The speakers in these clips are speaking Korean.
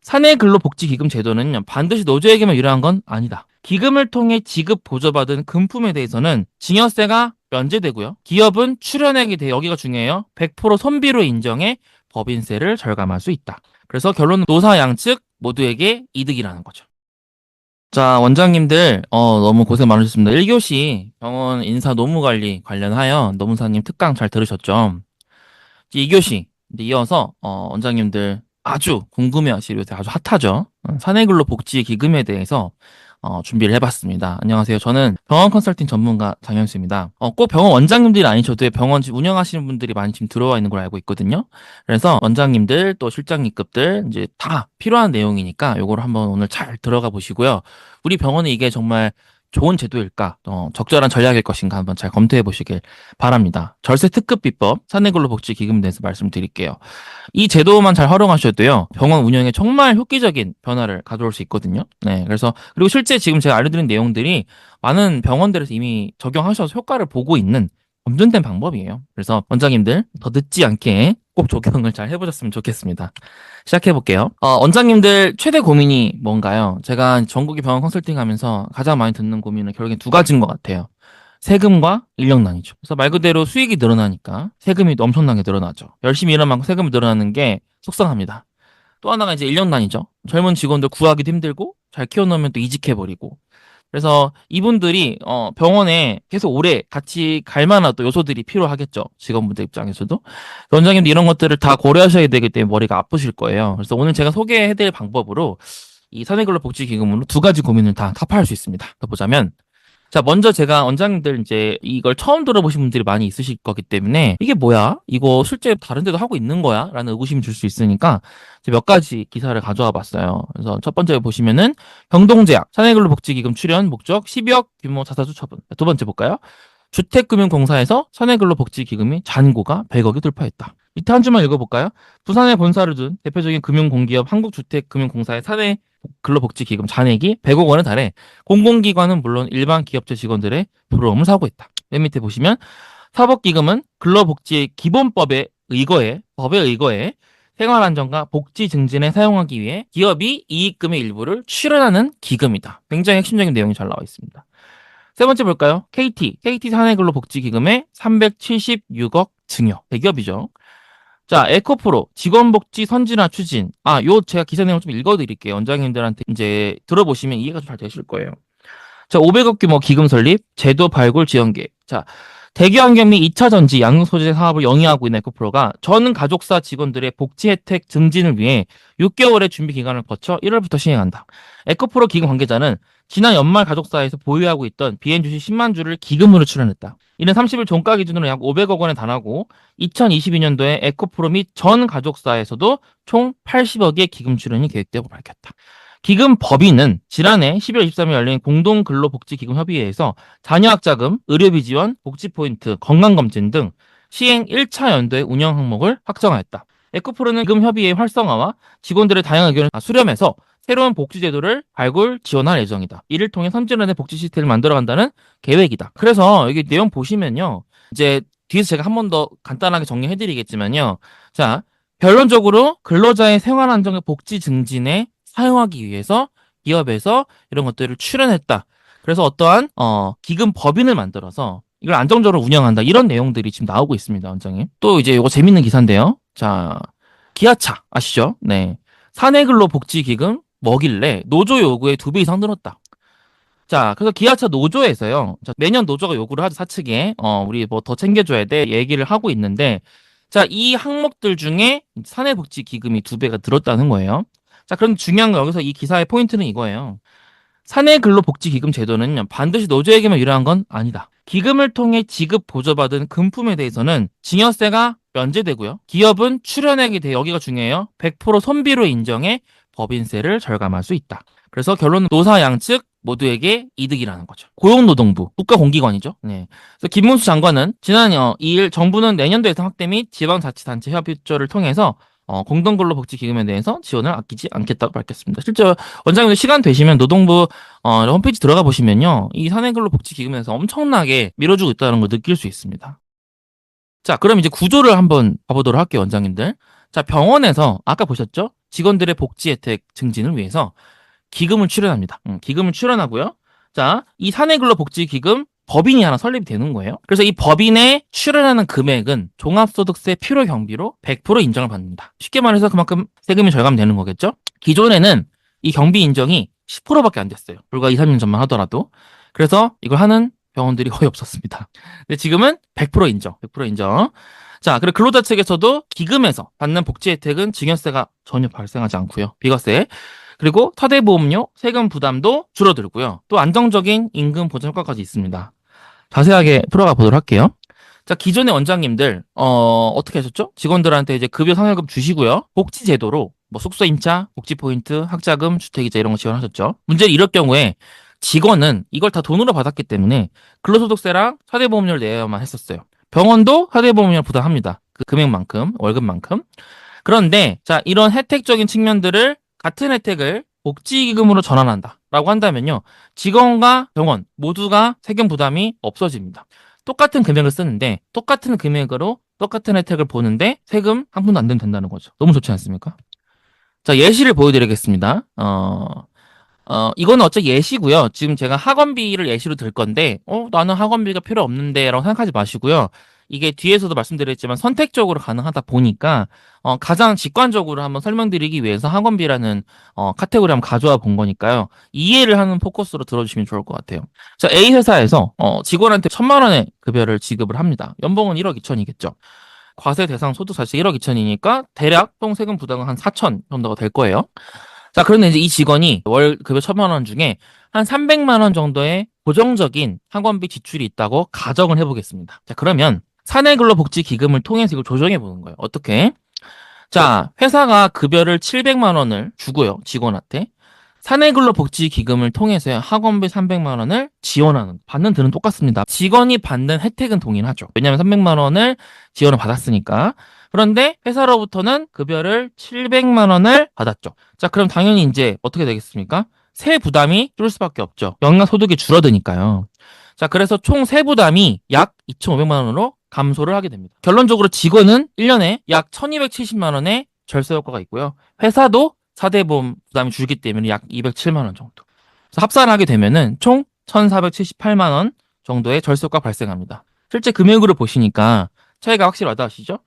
사내근로복지기금 제도는 반드시 노조에게만 유리한 건 아니다. 기금을 통해 지급 보조받은 금품에 대해서는 증여세가 면제되고요. 기업은 출연액에 대해 여기가 중요해요. 100% 손비로 인정해 법인세를 절감할 수 있다. 그래서 결론은 노사 양측 모두에게 이득이라는 거죠. 자, 원장님들 너무 고생 많으셨습니다. 1교시 병원 인사 노무관리 관련하여 노무사님 특강 잘 들으셨죠? 이제 2교시 이어서 원장님들 아주 궁금해하실 요새 아주 핫하죠. 사내근로복지기금에 대해서 준비를 해봤습니다. 안녕하세요. 저는 병원 컨설팅 전문가 장현수입니다. 꼭 병원 원장님들이 아니셔도 병원 운영하시는 분들이 많이 지금 들어와 있는 걸 알고 있거든요. 그래서 원장님들 또 실장님급들 이제 다 필요한 내용이니까 요거를 한번 오늘 잘 들어가 보시고요. 우리 병원은 이게 정말 좋은 제도일까, 적절한 전략일 것인가 한번 잘 검토해 보시길 바랍니다. 절세 특급 비법, 사내근로복지기금에 대해서 말씀드릴게요. 이 제도만 잘 활용하셔도요, 병원 운영에 정말 획기적인 변화를 가져올 수 있거든요. 네, 그래서, 그리고 실제 지금 제가 알려드린 내용들이 많은 병원들에서 이미 적용하셔서 효과를 보고 있는 검증된 방법이에요. 그래서 원장님들 더 늦지 않게 꼭 적용을 잘 해보셨으면 좋겠습니다. 시작해볼게요. 원장님들 최대 고민이 뭔가요? 제가 전국의 병원 컨설팅 하면서 가장 많이 듣는 고민은 결국엔 두 가지인 것 같아요. 세금과 인력난이죠. 그래서 말 그대로 수익이 늘어나니까 세금이 엄청나게 늘어나죠. 열심히 일한 만큼 세금이 늘어나는 게 속상합니다. 또 하나가 이제 인력난이죠. 젊은 직원들 구하기도 힘들고 잘 키워놓으면 또 이직해버리고. 그래서 이분들이 병원에 계속 오래 같이 갈 만한 또 요소들이 필요하겠죠. 직원분들 입장에서도. 원장님도 이런 것들을 다 고려하셔야 되기 때문에 머리가 아프실 거예요. 그래서 오늘 제가 소개해드릴 방법으로 이 사내근로복지기금으로 두 가지 고민을 다 타파할 수 있습니다. 보자면 자, 먼저 제가 원장님들 이제 이걸 처음 들어보신 분들이 많이 있으실 거기 때문에 이게 뭐야? 이거 실제 다른 데도 하고 있는 거야? 라는 의구심이 들 수 있으니까 몇 가지 기사를 가져와 봤어요. 그래서 첫 번째 보시면은 경동제약, 사내근로복지기금 출연 목적 12억 규모 자사주 처분. 두 번째 볼까요? 주택금융공사에서 사내근로복지기금이 잔고가 100억이 돌파했다. 밑에 한 줄만 읽어볼까요? 부산에 본사를 둔 대표적인 금융공기업 한국주택금융공사의 사내 근로복지기금 잔액이 100억 원에 달해 공공기관은 물론 일반 기업체 직원들의 부러움을 사고 있다. 맨 밑에 보시면 사법기금은 근로복지 기본법에 의거해 생활안정과 복지 증진에 사용하기 위해 기업이 이익금의 일부를 출연하는 기금이다. 굉장히 핵심적인 내용이 잘 나와 있습니다. 세 번째 볼까요? KT 사내근로복지기금의 376억 증여. 대기업이죠. 자, 에코프로 직원복지 선진화 추진. 요 제가 기사 내용 좀 읽어드릴게요. 원장님들한테 이제 들어보시면 이해가 좀 잘 되실 거예요. 자, 500억 규모 기금 설립, 제도 발굴 지원 계획. 자, 대기환경 및 2차 전지 양육소재 사업을 영위하고 있는 에코프로가 전 가족사 직원들의 복지 혜택 증진을 위해 6개월의 준비 기간을 거쳐 1월부터 시행한다. 에코프로 기금 관계자는 지난 연말 가족사에서 보유하고 있던 비엔주식 10만 주를 기금으로 출연했다. 이는 30일 종가 기준으로 약 500억 원에 달하고 2022년도에 에코프로 및 전 가족사에서도 총 80억의 기금 출연이 계획되고 밝혔다. 기금 법인은 지난해 12월 23일 열린 공동근로복지기금협의회에서 자녀학자금, 의료비 지원, 복지포인트, 건강검진 등 시행 1차 연도의 운영 항목을 확정하였다. 에코프로는 기금협의회 활성화와 직원들의 다양한 의견을 수렴해서 새로운 복지제도를 발굴, 지원할 예정이다. 이를 통해 선진화된 복지 시스템을 만들어간다는 계획이다. 그래서 여기 내용 보시면요. 이제 뒤에서 제가 한 번 더 간단하게 정리해드리겠지만요. 자, 결론적으로 근로자의 생활안정과 복지 증진에 사용하기 위해서 기업에서 이런 것들을 출연했다. 그래서 어떠한 기금 법인을 만들어서 이걸 안정적으로 운영한다. 이런 내용들이 지금 나오고 있습니다, 원장님. 또 이제 이거 재밌는 기사인데요. 자, 기아차 아시죠? 네. 사내근로복지기금 뭐길래 노조 요구에 2배 이상 늘었다. 자, 그래서 기아차 노조에서요. 자, 매년 노조가 요구를 하죠, 사측에. 우리 뭐 더 챙겨줘야 돼. 얘기를 하고 있는데, 자, 이 항목들 중에 사내복지기금이 2배가 늘었다는 거예요. 자, 그럼 중요한 건 여기서 이 기사의 포인트는 이거예요. 사내근로복지기금 제도는 반드시 노조에게만 유리한 건 아니다. 기금을 통해 지급 보조받은 금품에 대해서는 증여세가 면제되고요. 기업은 출연액에 대해 여기가 중요해요. 100% 손비로 인정해 법인세를 절감할 수 있다. 그래서 결론은 노사 양측 모두에게 이득이라는 거죠. 고용노동부, 국가공기관이죠. 네. 그래서 김문수 장관은 지난 2일 정부는 내년도 예산 확대 및 지방자치단체 협의조를 통해서 공동근로복지기금에 대해서 지원을 아끼지 않겠다고 밝혔습니다. 실제 원장님도 시간 되시면 노동부 홈페이지 들어가 보시면요. 이 사내근로복지기금에서 엄청나게 밀어주고 있다는 걸 느낄 수 있습니다. 자, 그럼 이제 구조를 한번 봐보도록 할게요, 원장님들. 자, 병원에서 아까 보셨죠? 직원들의 복지 혜택 증진을 위해서 기금을 출연합니다. 기금을 출연하고요. 자, 이 사내근로복지기금 법인이 하나 설립이 되는 거예요. 그래서 이 법인에 출연하는 금액은 종합소득세 필요 경비로 100% 인정을 받는다. 쉽게 말해서 그만큼 세금이 절감되는 거겠죠? 기존에는 이 경비 인정이 10%밖에 안 됐어요. 불과 2, 3년 전만 하더라도. 그래서 이걸 하는 병원들이 거의 없었습니다. 근데 지금은 100% 인정. 100% 인정. 자, 그리고 근로자 측에서도 기금에서 받는 복지 혜택은 증여세가 전혀 발생하지 않고요. 비과세. 그리고 타대보험료 세금 부담도 줄어들고요. 또 안정적인 임금 보장 효과까지 있습니다. 자세하게 풀어가 보도록 할게요. 자, 기존의 원장님들 어떻게 하셨죠? 직원들한테 이제 급여 상여금 주시고요. 복지 제도로 뭐 숙소 임차, 복지 포인트, 학자금, 주택이자 이런 거 지원하셨죠. 문제는 이럴 경우에 직원은 이걸 다 돈으로 받았기 때문에 근로소득세랑 사대보험료를 내야만 했었어요. 병원도 사대보험료를 부담합니다. 그 금액만큼, 월급만큼. 그런데 자, 이런 혜택적인 측면들을 같은 혜택을 복지기금으로 전환한다라고 한다면요. 직원과 병원 모두가 세금 부담이 없어집니다. 똑같은 금액을 쓰는데 똑같은 금액으로 똑같은 혜택을 보는데 세금 한 푼도 안 내면 된다는 거죠. 너무 좋지 않습니까? 자, 예시를 보여드리겠습니다. 이거는 어차피 예시고요. 지금 제가 학원비를 예시로 들 건데, 나는 학원비가 필요 없는데, 라고 생각하지 마시고요. 이게 뒤에서도 말씀드렸지만 선택적으로 가능하다 보니까, 가장 직관적으로 한번 설명드리기 위해서 학원비라는, 카테고리 한번 가져와 본 거니까요. 이해를 하는 포커스로 들어주시면 좋을 것 같아요. 자, A 회사에서, 직원한테 1,000만 원의 급여를 지급을 합니다. 연봉은 1억 2천이겠죠. 과세 대상 소득 자체 1억 2천이니까 대략 총 세금 부담은 한 4천 정도가 될 거예요. 자, 그런데 이제 이 직원이 월 급여 1,000만 원 중에 한 300만 원 정도의 고정적인 학원비 지출이 있다고 가정을 해보겠습니다. 자, 그러면 사내근로복지기금을 통해서 이걸 조정해 보는 거예요. 어떻게? 자, 회사가 급여를 700만 원을 주고요, 직원한테. 사내근로복지기금을 통해서 학원비 300만 원을 지원하는, 받는 들은 똑같습니다. 직원이 받는 혜택은 동일하죠. 왜냐하면 300만 원을 지원을 받았으니까. 그런데 회사로부터는 급여를 700만 원을 받았죠. 자, 그럼 당연히 이제 어떻게 되겠습니까? 세 부담이 줄 수밖에 없죠. 연간 소득이 줄어드니까요. 자, 그래서 총 세부담이 약 2,500만 원으로 감소를 하게 됩니다. 결론적으로 직원은 1년에 약 1,270만 원의 절세 효과가 있고요. 회사도 사대보험 부담이 줄기 때문에 약 207만 원 정도. 그래서 합산을 하게 되면은 총 1,478만 원 정도의 절세 효과가 발생합니다. 실제 금액으로 보시니까 차이가 확실히 와닿으시죠?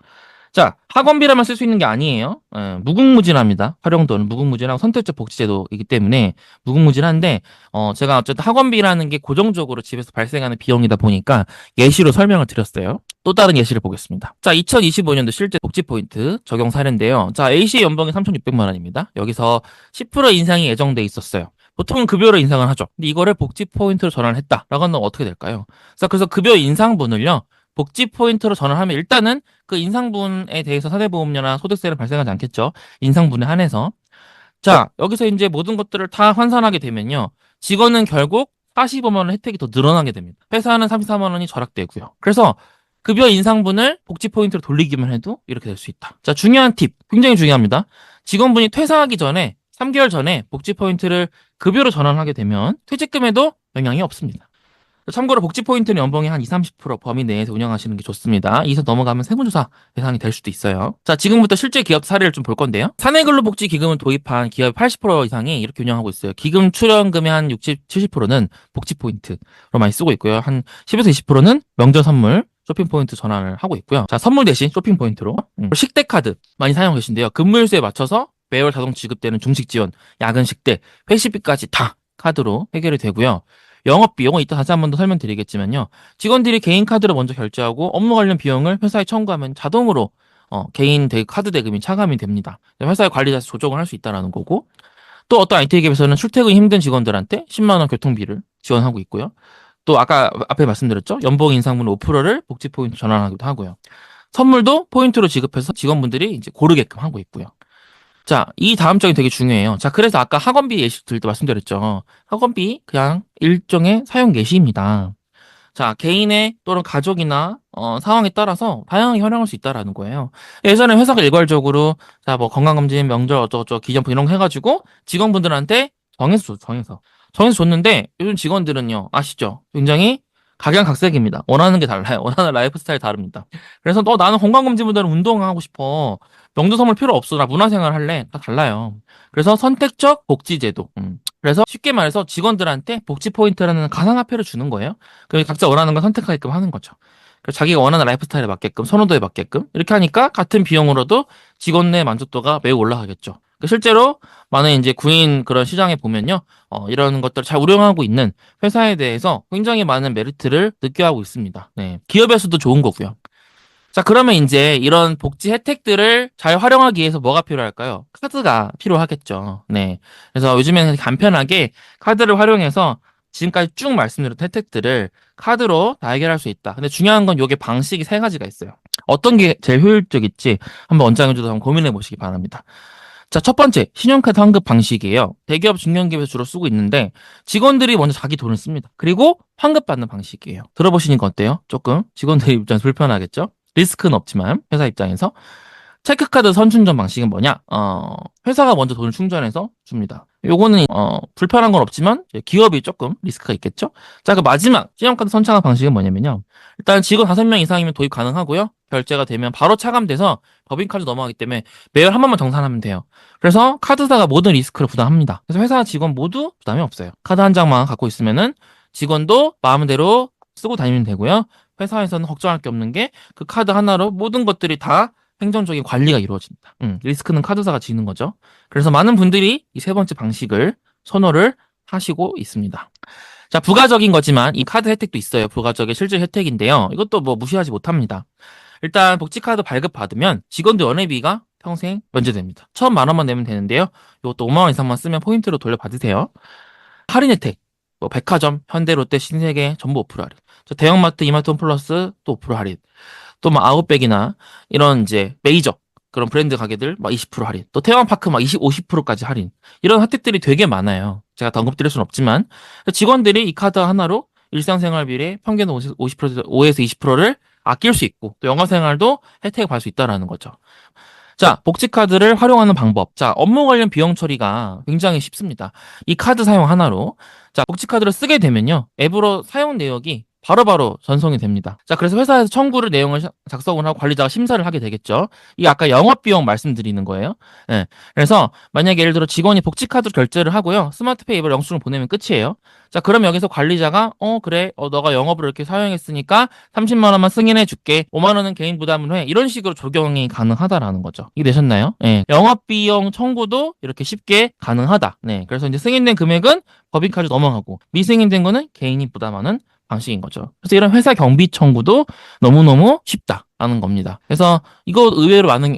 자, 학원비라만 쓸 수 있는 게 아니에요. 무궁무진합니다. 활용도는 무궁무진하고 선택적 복지제도이기 때문에 무궁무진한데, 제가 어쨌든 학원비라는 게 고정적으로 집에서 발생하는 비용이다 보니까 예시로 설명을 드렸어요. 또 다른 예시를 보겠습니다. 자, 2025년도 실제 복지포인트 적용 사례인데요. 자, A씨의 연봉이 3,600만 원입니다. 여기서 10% 인상이 예정돼 있었어요. 보통은 급여로 인상을 하죠. 근데 이거를 복지포인트로 전환을 했다라고 하면 어떻게 될까요? 그래서 급여 인상분을요, 복지 포인트로 전환하면 일단은 그 인상분에 대해서 사대보험료나 소득세는 발생하지 않겠죠. 인상분에 한해서. 자, 여기서 이제 모든 것들을 다 환산하게 되면요. 직원은 결국 45만 원 혜택이 더 늘어나게 됩니다. 회사는 34만 원이 절약되고요. 그래서 급여 인상분을 복지 포인트로 돌리기만 해도 이렇게 될 수 있다. 자, 중요한 팁. 굉장히 중요합니다. 직원분이 퇴사하기 전에 3개월 전에 복지 포인트를 급여로 전환하게 되면 퇴직금에도 영향이 없습니다. 참고로 복지 포인트는 연봉의 한 20, 30% 범위 내에서 운영하시는 게 좋습니다. 이에서 넘어가면 세무조사 대상이 될 수도 있어요. 자, 지금부터 실제 기업 사례를 좀 볼 건데요. 사내근로복지기금을 도입한 기업의 80% 이상이 이렇게 운영하고 있어요. 기금 출연금의 한 60, 70%는 복지 포인트로 많이 쓰고 있고요. 한 10에서 20%는 명절 선물, 쇼핑 포인트 전환을 하고 있고요. 자, 선물 대신 쇼핑 포인트로 식대 카드 많이 사용하고 계신데요. 근무일수에 맞춰서 매월 자동 지급되는 중식 지원, 야근 식대, 회식비까지 다 카드로 해결이 되고요. 영업 비용은 이따 다시 한 번 더 설명드리겠지만요. 직원들이 개인 카드로 먼저 결제하고 업무 관련 비용을 회사에 청구하면 자동으로 개인 카드 대금이 차감이 됩니다. 회사의 관리자에서 조정을 할 수 있다는 거고, 또 어떤 IT 기업에서는 출퇴근이 힘든 직원들한테 10만 원 교통비를 지원하고 있고요. 또 아까 앞에 말씀드렸죠. 연봉 인상분 5%를 복지 포인트 전환하기도 하고요. 선물도 포인트로 지급해서 직원분들이 이제 고르게끔 하고 있고요. 자, 이 다음 점이 되게 중요해요. 자, 그래서 아까 학원비 예시 들 때 말씀드렸죠. 학원비 그냥 일종의 사용 예시입니다. 자, 개인의 또는 가족이나 상황에 따라서 다양하게 활용할 수 있다라는 거예요. 예전에 회사가 일괄적으로 자, 뭐 건강검진, 명절 어쩌고저쩌고 기념품 이런 거 해가지고 직원분들한테 정해서 줬는데 요즘 직원들은요, 아시죠? 굉장히 각양각색입니다. 원하는 게 달라요. 원하는 라이프 스타일 다릅니다. 그래서 나는 건강검진보다는 운동하고 싶어. 명도 선물 필요 없어. 나 문화생활 할래. 다 달라요. 그래서 선택적 복지제도. 그래서 쉽게 말해서 직원들한테 복지 포인트라는 가상화폐를 주는 거예요. 그래서 각자 원하는 걸 선택하게끔 하는 거죠. 그래서 자기가 원하는 라이프 스타일에 맞게끔, 선호도에 맞게끔 이렇게 하니까 같은 비용으로도 직원 내 만족도가 매우 올라가겠죠. 실제로 많은 이제 구인 그런 시장에 보면요, 이런 것들을 잘 운영하고 있는 회사에 대해서 굉장히 많은 메리트를 느껴하고 있습니다. 네, 기업에서도 좋은 거고요. 자, 그러면 이제 이런 복지 혜택들을 잘 활용하기 위해서 뭐가 필요할까요? 카드가 필요하겠죠. 네. 그래서 요즘에는 간편하게 카드를 활용해서 지금까지 쭉 말씀드렸던 혜택들을 카드로 다 해결할 수 있다. 근데 중요한 건 요게 방식이 세 가지가 있어요. 어떤 게 제일 효율적일지 한번 원장님들도 한번 고민해 보시기 바랍니다. 자, 첫 번째, 신용카드 환급 방식이에요. 대기업, 중견기업에서 주로 쓰고 있는데 직원들이 먼저 자기 돈을 씁니다. 그리고 환급받는 방식이에요. 들어보시니까 어때요? 조금 직원들 입장에서 불편하겠죠? 리스크는 없지만 회사 입장에서. 체크카드 선충전 방식은 뭐냐? 회사가 먼저 돈을 충전해서 줍니다. 요거는 불편한 건 없지만 기업이 조금 리스크가 있겠죠? 자, 그 마지막 신용카드 선착한 방식은 뭐냐면요. 일단 직원 5명 이상이면 도입 가능하고요. 결제가 되면 바로 차감돼서 법인카드 넘어가기 때문에 매월 한 번만 정산하면 돼요. 그래서 카드사가 모든 리스크를 부담합니다. 그래서 회사 직원 모두 부담이 없어요. 카드 한 장만 갖고 있으면은 직원도 마음대로 쓰고 다니면 되고요. 회사에서는 걱정할 게 없는 게 그 카드 하나로 모든 것들이 다 행정적인 관리가 이루어집니다. 리스크는 카드사가 지는 거죠. 그래서 많은 분들이 이 세 번째 방식을 선호를 하시고 있습니다. 자, 부가적인 거지만 이 카드 혜택도 있어요. 부가적인 실질 혜택인데요. 이것도 뭐 무시하지 못합니다. 일단 복지카드 발급받으면 직원들 연회비가 평생 면제됩니다. 처음 10,000원만 내면 되는데요. 이것도 50,000원 이상만 쓰면 포인트로 돌려받으세요. 할인 혜택, 뭐 백화점, 현대, 롯데, 신세계 전부 5% 할인. 대형마트, 이마트 홈플러스 또 5% 할인. 또 막 아웃백이나 이런 이제 메이저 그런 브랜드 가게들 막 20% 할인. 또 태왕파크 막 20, 50%까지 할인. 이런 혜택들이 되게 많아요. 제가 다 언급드릴 수는 없지만 직원들이 이 카드 하나로 일상생활비에 평균 50%, 5에서 20%를 아낄 수 있고 또 영어생활도 혜택을 받을 수 있다라는 거죠. 자, 복지카드를 활용하는 방법. 자, 업무 관련 비용 처리가 굉장히 쉽습니다. 이 카드 사용 하나로. 자, 복지카드를 쓰게 되면요. 앱으로 사용 내역이 바로바로 전송이 됩니다. 자, 그래서 회사에서 청구를 내용을 작성을 하고 관리자가 심사를 하게 되겠죠. 이게 아까 영업비용 말씀드리는 거예요. 네. 그래서 만약에 예를 들어 직원이 복지카드로 결제를 하고요. 스마트페이 앱을 영수증을 보내면 끝이에요. 자, 그럼 여기서 관리자가 그래. 너가 영업으로 이렇게 사용했으니까 30만 원만 승인해 줄게. 5만 원은 개인 부담으로 해. 이런 식으로 적용이 가능하다라는 거죠. 이게 되셨나요? 네. 영업비용 청구도 이렇게 쉽게 가능하다. 네. 그래서 이제 승인된 금액은 법인카드 넘어가고 미승인된 거는 개인이 부담하는 방식인 거죠. 그래서 이런 회사 경비 청구도 너무너무 쉽다라는 겁니다. 그래서 이거 의외로 많은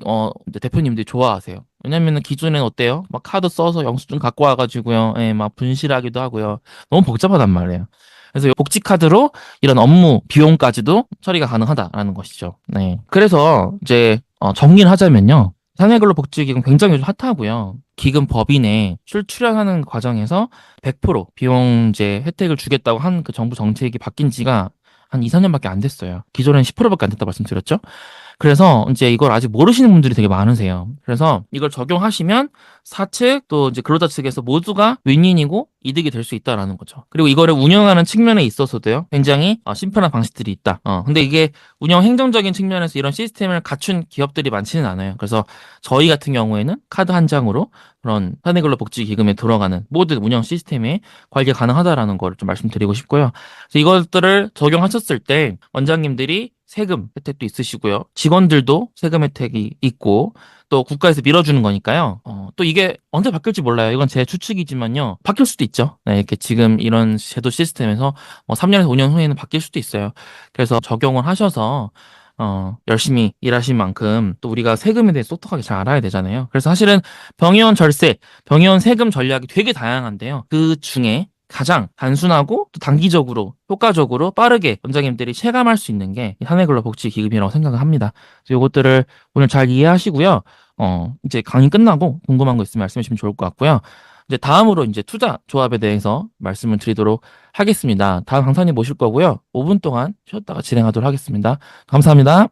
대표님들이 좋아하세요. 왜냐면은 기존에는 어때요? 막 카드 써서 영수증 갖고 와가지고요. 예, 막 분실하기도 하고요. 너무 복잡하단 말이에요. 그래서 복지 카드로 이런 업무 비용까지도 처리가 가능하다라는 것이죠. 네. 그래서 이제 정리를 하자면요. 사내근로복지기금 굉장히 요즘 핫하고요. 기금 법인에 출연하는 과정에서 100% 비용제 혜택을 주겠다고 한 그 정부 정책이 바뀐 지가 한 2, 3년밖에 안 됐어요. 기존엔 10%밖에 안 됐다고 말씀드렸죠. 그래서 이제 이걸 아직 모르시는 분들이 되게 많으세요. 그래서 이걸 적용하시면 사측 또 이제 근로자 측에서 모두가 윈윈이고 이득이 될 수 있다라는 거죠. 그리고 이거를 운영하는 측면에 있어서도요. 굉장히 심플한 방식들이 있다. 근데 이게 운영 행정적인 측면에서 이런 시스템을 갖춘 기업들이 많지는 않아요. 그래서 저희 같은 경우에는 카드 한 장으로 그런 사내근로복지기금에 들어가는 모든 운영 시스템에 관리가 가능하다라는 걸 좀 말씀드리고 싶고요. 그래서 이것들을 적용하셨을 때 원장님들이 세금 혜택도 있으시고요. 직원들도 세금 혜택이 있고 또 국가에서 밀어주는 거니까요. 또 이게 언제 바뀔지 몰라요. 이건 제 추측이지만요. 바뀔 수도 있죠. 네, 이렇게 지금 이런 제도 시스템에서 3년에서 5년 후에는 바뀔 수도 있어요. 그래서 적용을 하셔서 열심히 일하신 만큼 또 우리가 세금에 대해서 똑똑하게 잘 알아야 되잖아요. 그래서 사실은 병의원 절세, 병의원 세금 전략이 되게 다양한데요. 그 중에 가장 단순하고 또 단기적으로 효과적으로 빠르게 원장님들이 체감할 수 있는 게 사내근로복지기금이라고 생각을 합니다. 그래서 이것들을 오늘 잘 이해하시고요. 이제 강의 끝나고 궁금한 거 있으면 말씀해 주시면 좋을 것 같고요. 이제 다음으로 이제 투자 조합에 대해서 말씀을 드리도록 하겠습니다. 다음 강사님 모실 거고요. 5분 동안 쉬었다가 진행하도록 하겠습니다. 감사합니다.